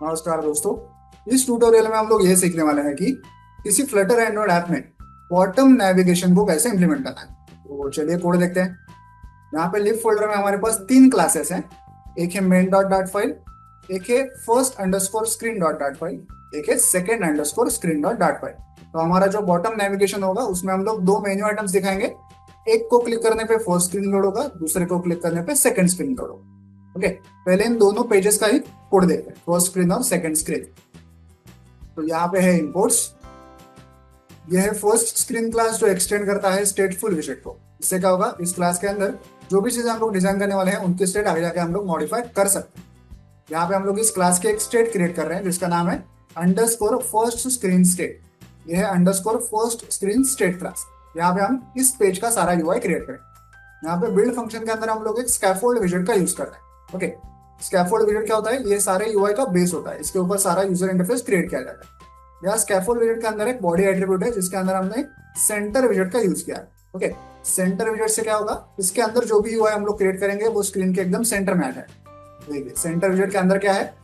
नमस्कार दोस्तों। इस ट्यूटोरियल में हम लोग ये सीखने वाले हैं कि किसी फ्लटर एंड्रॉइड ऐप में बॉटम नेविगेशन को कैसे इंप्लीमेंट करना है। तो चलिए कोड देखते हैं। यहाँ पे लिब फोल्डर में हमारे पास तीन क्लासेस हैं। एक है मेन डॉट डॉट फाइल, एक है first underscore screen dot dot file, एक है second underscore screen dot dot file. तो हमारा जो बॉटम नेविगेशन होगा उसमें हम लोग दो मेन्यू आइटम्स दिखाएंगे। एक को क्लिक करने पे फर्स्ट स्क्रीन लोड होगा, दूसरे को क्लिक करने पे सेकंड स्क्रीन लोड होगा। ओके, पहले इन दोनों पेजेस का ही कोड देखते हैं, फर्स्ट स्क्रीन और सेकंड स्क्रीन। तो यहाँ पे है इंपोर्ट्स। यह है फर्स्ट स्क्रीन क्लास जो एक्सटेंड करता है स्टेटफुल विजेट को। इससे क्या होगा, इस क्लास के अंदर जो भी चीजें हम लोग डिजाइन करने वाले हैं उनकी स्टेट आगे जाके हम लोग मॉडिफाई कर सकते हैं। यहाँ पे हम लोग इस क्लास के एक स्टेट क्रिएट कर रहे हैं जिसका नाम है अंडरस्कोर फर्स्ट स्क्रीन स्टेट। यह है underscore first screen state class. यहाँ पे हम इस पेज का सारा यूआई क्रिएट करें। यहाँ पे बिल्ड फंक्शन के अंदर हम लोग एक स्कैफोल्ड विजेट का यूज कर रहे हैं। ओके, स्कैफोल्ड विजेट क्या होता है? ये सारे यूआई का बेस होता है, इसके ऊपर सारा यूजर इंटरफेस क्रिएट किया जाता है। यहाँ स्कैफोल्ड विजेट के अंदर एक बॉडी एट्रीब्यूट है जिसके अंदर हमने सेंटर विजेट का यूज किया है। ओके, सेंटर विजेट से क्या होगा, इसके अंदर जो भी यूआई हम लोग क्रिएट करेंगे वो स्क्रीन के एकदम सेंटर में आ जाए। देखिए सेंटर विजेट के अंदर क्या है,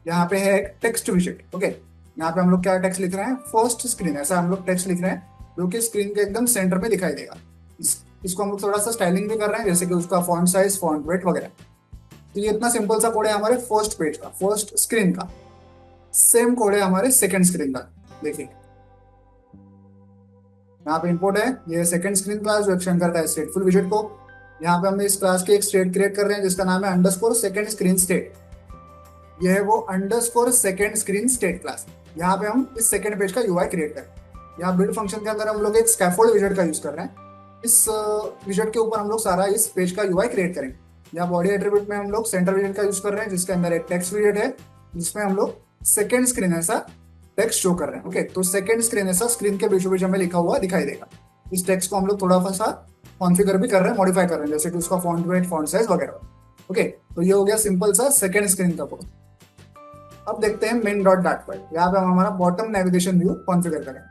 यहाँ पे है एक टेक्स्ट विजेट। ओके, यहाँ पे हम लोग क्या टेक्स्ट लिख रहे हैं, फर्स्ट स्क्रीन, ऐसा हम लोग टेक्स्ट लिख रहे हैं जो कि स्क्रीन के एकदम सेंटर में दिखाई देगा। इसको हम लोग थोड़ा सा स्टाइलिंग भी कर रहे हैं, जैसे कि उसका फॉन्ट साइज, फॉन्ट वेट वगैरह। तो ये इतना सिंपल सा कोड है हमारे फर्स्ट पेज का, फर्स्ट स्क्रीन का। सेम कोड है हमारे सेकंड स्क्रीन का। देखिए यहाँ पे इंपोर्ट है, ये सेकंड स्क्रीन क्लास जो एक्सटेंड करता है स्टेटफुल विजेट को। यहाँ पे हमने इस क्लास के एक स्टेट क्रिएट कर रहे हैं जिसका नाम है अंडरस्कोर सेकंड स्क्रीन स्टेट। ये है वो underscore second screen state class. यहाँ पे हम इस सेकंड पेज का यूआई क्रिएट करें। यहाँ बिल्ड फंक्शन के अंदर हम लोग एक स्कैफोल्ड विजेट का यूज कर रहे हैं। इस विजेट के ऊपर हम लोग सारा इस पेज का यूआई क्रिएट करेंगे। यहाँ बॉडी एट्रीब्यूट में हम लोग सेंटर विजेट का यूज कर रहे हैं जिसके अंदर एक टेक्स्ट विजेट है जिसमें हम लोग सेकंड स्क्रीन ऐसा टेक्स्ट शो कर रहे हैं। ओके, तो सेकंड स्क्रीन ऐसा स्क्रीन के बीचों बीच हमें लिखा हुआ दिखाई देगा। इस टेक्स्ट को हम लोग थोड़ा सा कॉन्फ़िगर भी कर रहे हैं, मॉडिफाई कर रहे हैं, जैसे कि उसका फॉन्ट वेट, फॉन्ट साइज वगैरह। ओके, तो ये हो गया सिंपल सा सेकंड स्क्रीन का कोड। अब देखते हैं मेन डॉट डॉट फाइल। यहाँ पे हम हमारा बॉटम नेविगेशन व्यू कॉन्फ़िगर करें।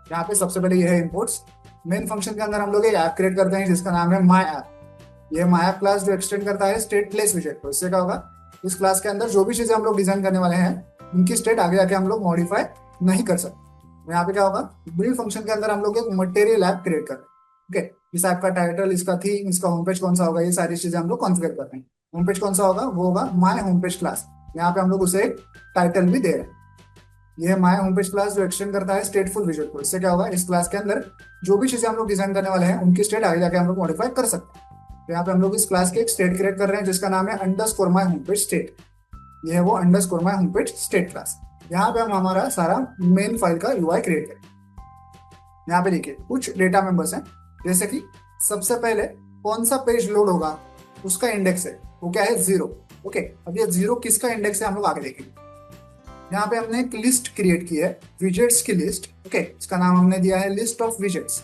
यहाँ पे सबसे पहले ये है इंपोर्ट्स। मेन फंक्शन के अंदर हम लोग एक ऐप क्रिएट करते हैं जिसका नाम है माई ऐप। ये माई ऐप क्लास जो एक्सटेंड करता है स्टेट प्लेस विजेट को। इससे क्या होगा, इस क्लास के अंदर जो भी चीजें हम लोग डिजाइन करने वाले हैं उनकी स्टेट आगे जाके हम लोग मॉडिफाई नहीं कर सकते। यहाँ पे क्या होगा, बिल्ड फंक्शन के अंदर हम लोग एक मटेरियल ऐप क्रिएट कर रहे हैं। ओके, इस ऐप का टाइटल, इसका थीम, इसका होम पेज कौन सा होगा, ये सारी चीजें हम लोग कॉन्फ़िगर कर रहे हैं। होम पेज कौन सा होगा, वो होगा माई होम पेज क्लास। यहाँ पे हम लोग उसे एक टाइटल भी दे रहे हैं। ये है माई होम पेज क्लास जो एक्सटेंड करता है स्टेटफुल विजेट को। इससे क्या होगा, इस क्लास के अंदर जो भी चीजें हम लोग डिजाइन करने वाले हैं उनकी स्टेट आगे जाके हम लोग मॉडिफाई कर सकते हैं। तो यहाँ पे हम लोग इस क्लास के एक स्टेट क्रिएट कर रहे हैं जिसका नाम है underscore my home page state. ये है वो underscore my home page state class. यहाँ पे हम हमारा सारा मेन फाइल का यूआई क्रिएट करें। यहाँ पे देखिए कुछ डेटा मेंबर्स हैं, जैसे कि सबसे पहले कौन सा पेज लोड होगा उसका इंडेक्स है, वो क्या है, 0। ओके, अब ये 0 किसका इंडेक्स है हम लोग आगे देखेंगे। यहाँ पे हमने एक लिस्ट क्रिएट की है, विजेट्स की लिस्ट। ओके, इसका नाम हमने दिया है लिस्ट ऑफ विजेट्स।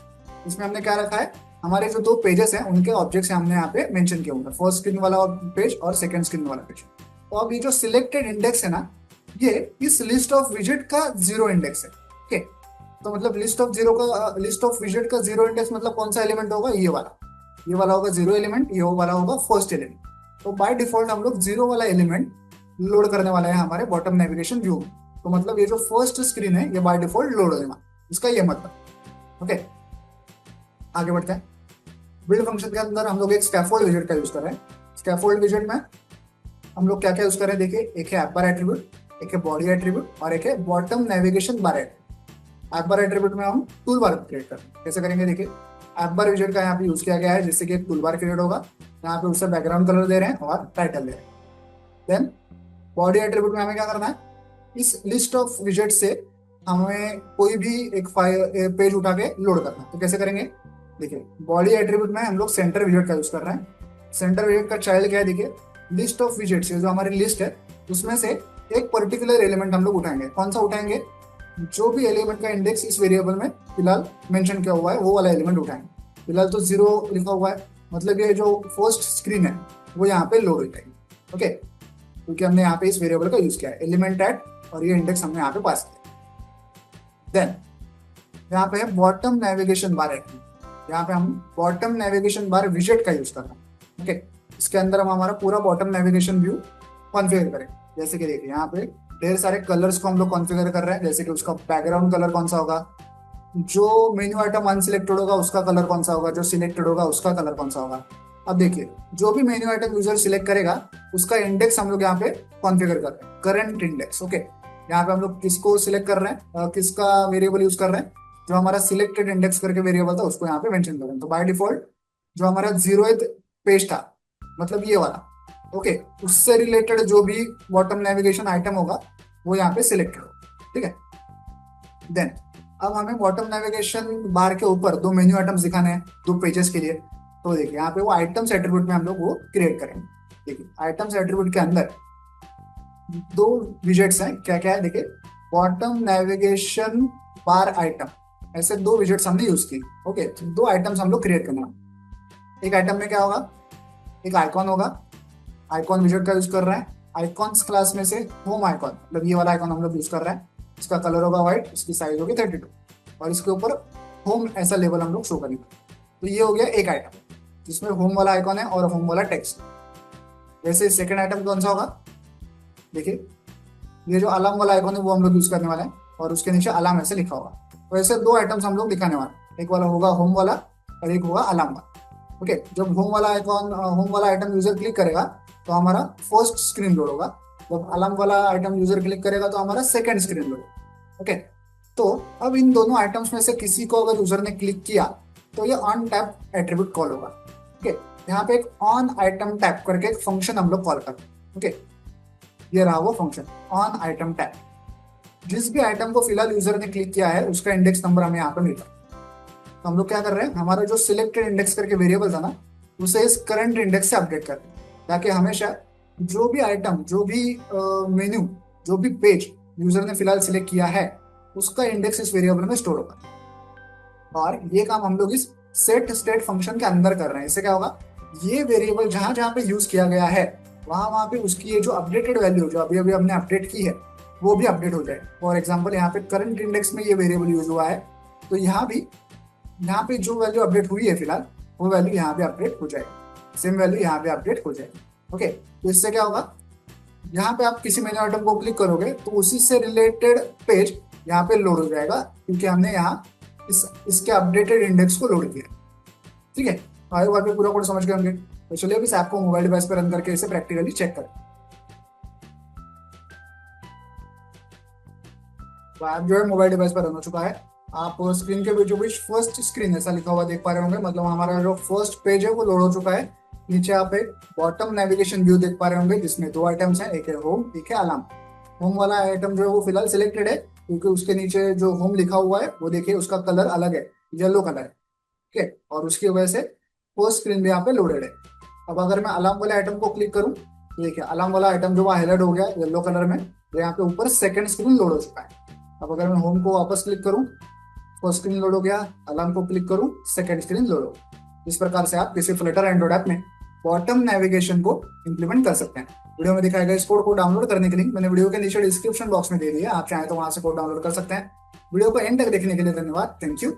इसमें हमने क्या रखा है, हमारे जो दो पेजेस हैं उनके ऑब्जेक्ट्स हमने यहाँ पे मेंशन किए होंगे, फर्स्ट स्क्रीन वाला पेज और सेकंड स्क्रीन वाला पेज। तो अब ये जो सिलेक्टेड इंडेक्स है ना, ये इस लिस्ट ऑफ विजेट का 0 इंडेक्स है। ओके, तो मतलब लिस्ट ऑफ विजेट का 0 इंडेक्स मतलब कौन सा एलिमेंट होगा, ये वाला होगा 0 एलिमेंट, ये वाला होगा फर्स्ट एलिमेंट। तो बाय डिफॉल्ट हम लोग 0 वाला एलिमेंट लोड करने वाला है हमारे बॉटम नेविगेशन व्यू में। तो मतलब ये जो फर्स्ट स्क्रीन है ये बाय डिफॉल्ट लोड होगा, इसका ये मतलब। ओके, आगे बढ़ते हैं। बिल्ड फंक्शन के अंदर हम लोग एक स्कैफोल्ड विजेट का यूज कर रहे हैं। स्कैफोल्ड विजेट में हम लोग क्या क्या यूज कर रहे हैं, देखिए एक है ऐप बार एट्रीब्यूट, एक है बॉडी एट्रीब्यूट और एक है bottom navigation bar attribute. App bar attribute में हम टूल बार क्रिएट करते हैं। कैसे करेंगे, देखिए ऐप बार विजेट का यहाँ पे यूज किया गया है जिससे कि एक टूल बार क्रिएट होगा। यहाँ पे उससे बैकग्राउंड कलर दे रहे हैं और टाइटल दे रहे हैं। देन बॉडी एट्रीब्यूट में हमें क्या करना है, इस लिस्ट ऑफ विजेट से हमें कोई भी एक फाइल पेज उठा के लोड करना है। तो कैसे करेंगे, देखिए बॉडी एट्रीब्यूट में हम लोग सेंटर विजेट का यूज कर रहे हैं। सेंटर विजेट का चाइल्ड क्या है, देखिए लिस्ट ऑफ विजेट्स, जो हमारी लिस्ट है उसमें से एक पर्टिकुलर एलिमेंट हम लोग उठाएंगे। कौन सा उठाएंगे, जो भी एलिमेंट का इंडेक्स इस वेरिएबल में फिलहाल मेंशन किया हुआ है वो वाला एलिमेंट उठाएंगे। फिलहाल तो 0 लिखा हुआ है, मतलब ये जो फर्स्ट स्क्रीन है वो यहाँ पे लोड हो जाएगी। ओके, क्योंकि हमने यहाँ पे इस वेरिएबल का यूज किया है एलिमेंट एट, और ये इंडेक्स हमने यहाँ पे पास किया। देन यहाँ पे है बॉटम नेविगेशन बार एट्रीब्यूट। यहाँ पे हम बॉटम नेविगेशन बार विजेट का यूज कर रहे हैं। ओके, इसके अंदर हम हमारा पूरा बॉटम नेविगेशन व्यू कॉन्फ़िगर करें। जैसे कि देखिए यहाँ पे ढेर सारे कलर्स को हम लोग कॉन्फ़िगर कर रहे हैं, जैसे कि उसका बैकग्राउंड कलर कौन सा होगा, जो मेन्यू आइटम अनसिलेक्टेड होगा उसका कलर कौन सा होगा, जो सिलेक्टेड होगा उसका कलर कौन सा होगा। अब देखिए जो भी मेन्यू आइटम यूजर सिलेक्ट करेगा उसका इंडेक्स हम लोग यहाँ पे कॉन्फ़िगर कर रहे हैं, करंट इंडेक्स। ओके, यहाँ पे हम लोग किसको सिलेक्ट कर रहे हैं, किसका वेरिएबल यूज कर रहे हैं, जो हमारा सिलेक्टेड इंडेक्स करके वेरिएबल था उसको यहाँ पे मेंशन कर रहे हैं। तो बाय डिफॉल्ट जो हमारा 0th पेज था, मतलब ये वाला, ओके, उससे रिलेटेड जो भी बॉटम नेविगेशन आइटम होगा वो यहाँ पे सिलेक्टेड होगा। ठीक है, देन अब हमें बॉटम नेविगेशन बार के ऊपर दो मेन्यू आइटम्स दिखाने हैं, दो पेजेस के लिए। तो देखिए यहाँ पे वो आइटम्स एट्रीब्यूट में हम लोग वो क्रिएट करेंगे। देखिए आइटम्स एट्रीब्यूट के अंदर दो विजेट्स हैं, क्या क्या है देखिए, बॉटम नेविगेशन बार आइटम, ऐसे दो विजेट्स हमने यूज की। ओके, तो दो आइटम्स हम लोग क्रिएट करना है। एक आइटम में क्या होगा, एक आइकॉन होगा, आइकॉन विजेट का यूज कर रहे हैं। आइकॉन्स क्लास में से होम आइकॉन, मतलब ये वाला आइकॉन हम लोग यूज कर रहे हैं, इसका कलर होगा व्हाइट, इसकी साइज होगी 32 और इसके ऊपर होम ऐसा लेबल हम लोग शो करेंगे। तो ये हो गया एक आइटम जिसमें होम वाला आइकॉन है और होम वाला टेक्स्ट। वैसे सेकंड आइटम कौन सा होगा, देखिए ये जो अलार्म वाला आइकॉन है वो हम लोग यूज करने वाले हैं और उसके नीचे अलार्म ऐसे लिखा होगा। तो ऐसे दो आइटम्स हम लोग दिखाने वाले हैं, एक वाला होगा होम वाला और एक होगा अलार्म वाला। ओके, जब होम वाला आइकॉन, होम वाला आइटम यूजर क्लिक करेगा तो हमारा फर्स्ट स्क्रीन लोड होगा, जब अलार्म वाला आइटम यूजर क्लिक करेगा तो हमारा सेकंड स्क्रीन लोड होगा। ओके, तो अब इन दोनों आइटम्स में से किसी को अगर यूजर ने क्लिक किया तो ये ऑन टैप एट्रीब्यूट कॉल होगा। ओके, यहाँ पे एक ऑन आइटम टैप करके एक फंक्शन हम लोग कॉल करते हैं। ओके, ये रहा वो फंक्शन ऑन आइटम टैप। जिस भी आइटम को फिलहाल यूजर ने क्लिक किया है उसका इंडेक्स नंबर हमें यहाँ पे मिलता है। तो हम लोग क्या कर रहे हैं, हमारा जो सिलेक्टेड इंडेक्स करके वेरिएबल था ना, उसे इस करंट इंडेक्स से अपडेट कर रहे हैं, ताकि हमेशा जो भी आइटम, जो भी मेन्यू, जो भी पेज यूजर ने फिलहाल सिलेक्ट किया है उसका इंडेक्स इस वेरिएबल में स्टोर होगा। और ये काम हम लोग इस सेट स्टेट फंक्शन के अंदर कर रहे हैं। इससे क्या होगा, ये वेरिएबल जहां जहां पे यूज किया गया है वहां वहां पे उसकी ये जो अपडेटेड वैल्यू जो अभी अभी हमने अपडेट की है वो भी अपडेट हो जाए। फॉर एग्जाम्पल यहाँ पे करंट इंडेक्स में ये वेरिएबल यूज हुआ है, तो यहाँ भी, यहाँ पे जो वैल्यू अपडेट हुई है फिलहाल वो वैल्यू यहाँ पे अपडेट हो जाएगी, सेम वैल्यू यहाँ पे अपडेट हो जाएगी। ओके, तो इससे क्या होगा, यहाँ पे आप किसी मेन्यू आइटम को क्लिक करोगे तो उसी से रिलेटेड पेज यहाँ पे लोड हो जाएगा, क्योंकि हमने यहाँ इसके अपडेटेड इंडेक्स को लोड किया। ठीक है, आई होप आप पूरा कोड समझ गए होंगे। तो चलिए अब इस ऐप को मोबाइल डिवाइस पर रन करके इसे प्रैक्टिकली चेक करें। तो ऐप जो है मोबाइल डिवाइस पर रन हो चुका है। आप स्क्रीन के बीचों बीच फर्स्ट स्क्रीन ऐसा लिखा हुआ देख पा रहे होंगे, मतलब हमारा जो फर्स्ट पेज है वो लोड हो चुका है। नीचे आप एक बॉटम नेविगेशन व्यू देख पा रहे होंगे जिसमें दो आइटम्स हैं, एक है होम, एक है अलार्म। होम वाला आइटम जो है वो फिलहाल सिलेक्टेड है क्योंकि उसके नीचे जो होम लिखा हुआ है वो देखिए उसका कलर अलग है, येलो कलर है। ठीक है, और उसकी वजह से फर्स्ट स्क्रीन भी यहाँ पे लोडेड है। अब अगर मैं अलार्म वाले आइटम को क्लिक करूँ तो देखिए अलार्म वाला आइटम जो हाईलाइट हो गया येलो कलर में, तो यहाँ पे ऊपर सेकंड स्क्रीन लोड हो चुका है। अब अगर मैं होम को वापस क्लिक करूँ, फर्स्ट स्क्रीन लोड हो गया, अलार्म को क्लिक करूँ, सेकंड स्क्रीन लोड हो। इस प्रकार से आप किसी फ्लटर एंड्रॉइड ऐप में बॉटम नेविगेशन को इंप्लीमेंट कर सकते हैं। वीडियो में दिखाया गया इस कोड को डाउनलोड करने के लिंक मैंने वीडियो के नीचे डिस्क्रिप्शन बॉक्स में दे दिया है, आप चाहें तो वहां से कोड डाउनलोड कर सकते हैं। वीडियो को एंड तक देखने के लिए धन्यवाद, थैंक यू।